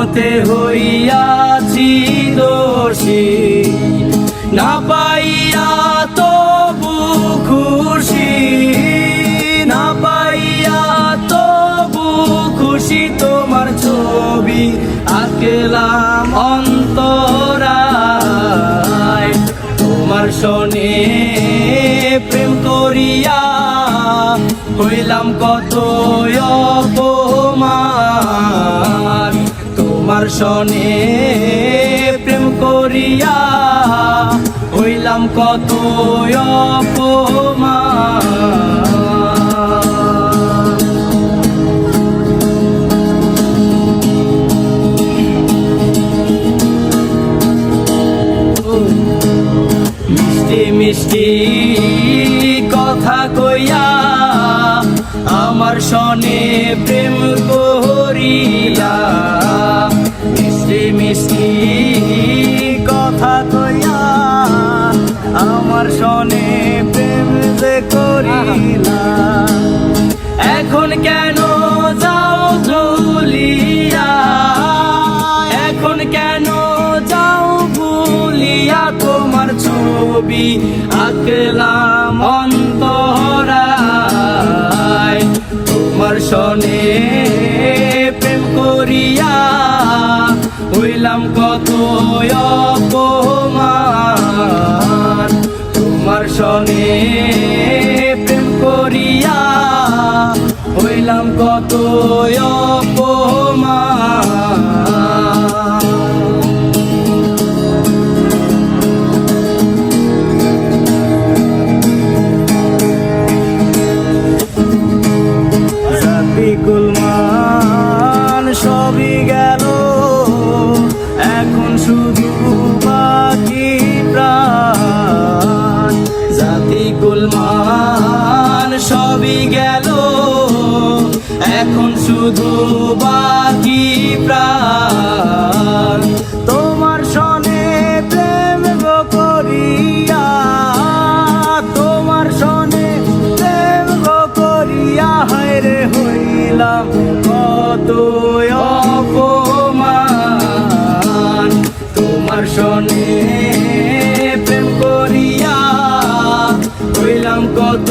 পথে হইয়াছি দোষী, না পাইয়া তবু খুশি, না পাইয়া তবু খুশি। তোমার ছবি আঁকলাম অন্তরায়, তোমার সনে প্রেম করিয়া হইলাম কত অপমান। তোমার সনে প্রেম করিয়া হইলাম কত অপমান। মিষ্টি মিষ্টি কথা কইয়া আমার সনে প্রেম করিলা, মিষ্টি মিষ্টি কথা কইয়া আমার সনে প্রেম যে করিলা। এখন কেন যাও ভুলিয়া, এখন কেন যাও ভুলিয়া। তোমার ছবি আঁকলাম অন্তরায়, তোমার সনে প্রেম করিয়া হইলাম কত অপমান। তোমার সনে প্রেম করিয়া হইলাম কত অপমান। কুলমান সবই গেল, এখন শুধু বাকি প্রাণ। জাতি কুলমান সবই গেল, এখন শুধু বাকি প্রাণ। তোমার সনে প্রেম করিয়া, তোমার সনে প্রেম করিয়া হায়রে হইলাম কত অপমান। তোমার সনে প্রেম করিয়া হইলাম কত